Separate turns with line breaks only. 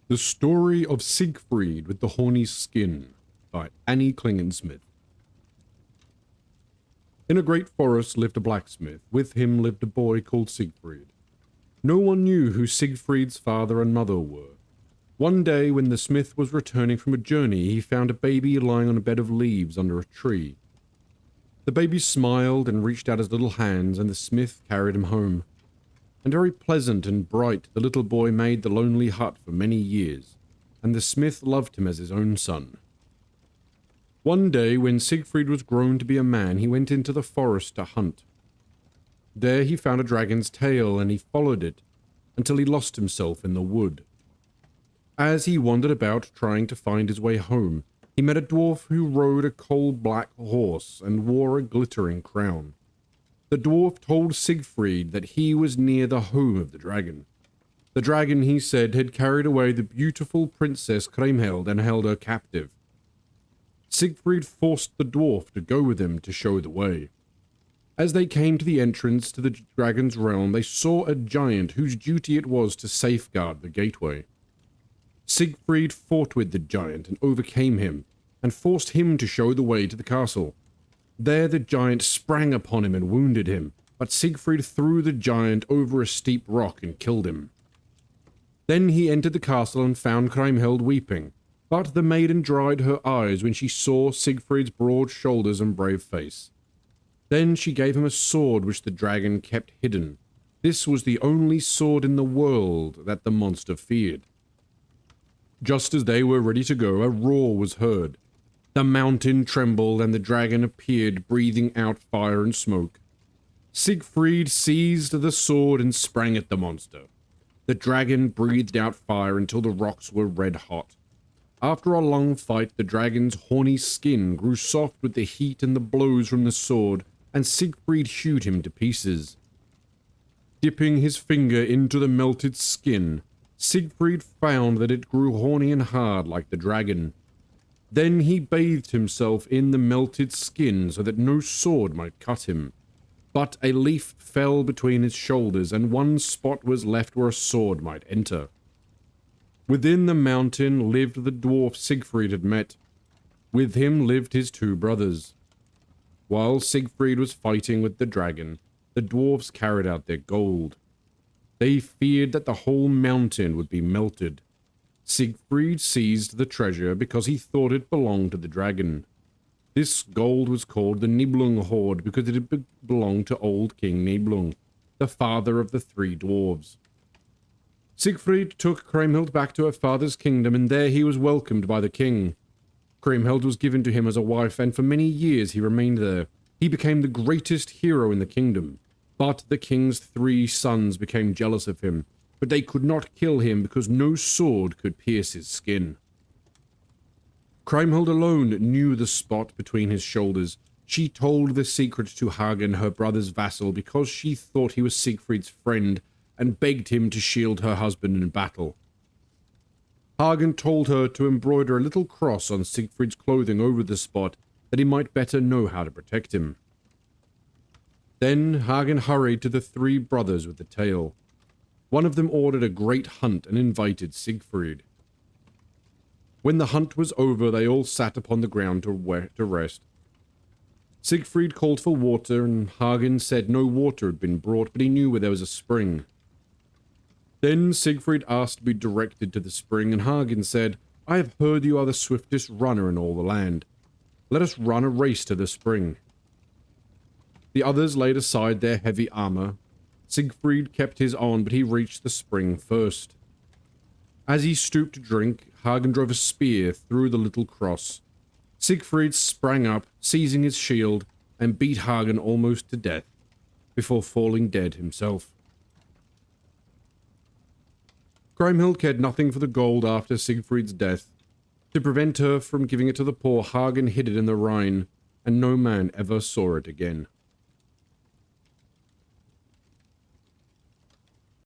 The Story of Sigfried with the Horny Skin by Annie Klingensmith. In a great forest lived a blacksmith. With him lived a boy called Sigfried. No one knew who Sigfried's father and mother were. One day, when the smith was returning from a journey, he found a baby lying on a bed of leaves under a tree. The baby smiled and reached out his little hands, and the smith carried him home. And very pleasant and bright the little boy made the lonely hut for many years, and the smith loved him as his own son. One day, when Sigfried was grown to be a man, he went into the forest to hunt. There he found a dragon's tail, and he followed it until he lost himself in the wood. As he wandered about trying to find his way home, he met a dwarf who rode a coal-black horse and wore a glittering crown. The dwarf told Sigfried that he was near the home of the dragon. The dragon, he said, had carried away the beautiful princess Kriemhild and held her captive. Sigfried forced the dwarf to go with him to show the way. As they came to the entrance to the dragon's realm, they saw a giant whose duty it was to safeguard the gateway. Sigfried fought with the giant and overcame him, and forced him to show the way to the castle. There the giant sprang upon him and wounded him, but Sigfried threw the giant over a steep rock and killed him. Then he entered the castle and found Kriemhild weeping, but the maiden dried her eyes when she saw Sigfried's broad shoulders and brave face. Then she gave him a sword which the dragon kept hidden. This was the only sword in the world that the monster feared. Just as they were ready to go, a roar was heard. The mountain trembled, and the dragon appeared, breathing out fire and smoke. Sigfried seized the sword and sprang at the monster. The dragon breathed out fire until the rocks were red hot. After a long fight, the dragon's horny skin grew soft with the heat and the blows from the sword, and Sigfried hewed him to pieces. Dipping his finger into the melted skin, Sigfried found that it grew horny and hard like the dragon. Then he bathed himself in the melted skin so that no sword might cut him. But a leaf fell between his shoulders, and one spot was left where a sword might enter. Within the mountain lived the dwarf Sigfried had met. With him lived his two brothers. While Sigfried was fighting with the dragon, the dwarfs carried out their gold. They feared that the whole mountain would be melted. Sigfried seized the treasure because he thought it belonged to the dragon. This gold was called the Nibelung hoard because it had belonged to old King Nibelung, the father of the three dwarves. Sigfried took Kriemhild back to her father's kingdom, and there he was welcomed by the king. Kriemhild was given to him as a wife, and for many years he remained there. He became the greatest hero in the kingdom. But the king's three sons became jealous of him, but they could not kill him because no sword could pierce his skin. Kriemhild alone knew the spot between his shoulders. She told the secret to Hagen, her brother's vassal, because she thought he was Sigfried's friend and begged him to shield her husband in battle. Hagen told her to embroider a little cross on Sigfried's clothing over the spot that he might better know how to protect him. Then Hagen hurried to the three brothers with the tale. One of them ordered a great hunt and invited Sigfried. When the hunt was over, they all sat upon the ground to rest. Sigfried called for water, and Hagen said no water had been brought, but he knew where there was a spring. Then Sigfried asked to be directed to the spring, and Hagen said, "I have heard you are the swiftest runner in all the land. Let us run a race to the spring." The others laid aside their heavy armor. Sigfried kept his on, but he reached the spring first. As he stooped to drink, Hagen drove a spear through the little cross. Sigfried sprang up, seizing his shield, and beat Hagen almost to death, before falling dead himself. Kriemhild cared nothing for the gold after Sigfried's death. To prevent her from giving it to the poor, Hagen hid it in the Rhine, and no man ever saw it again.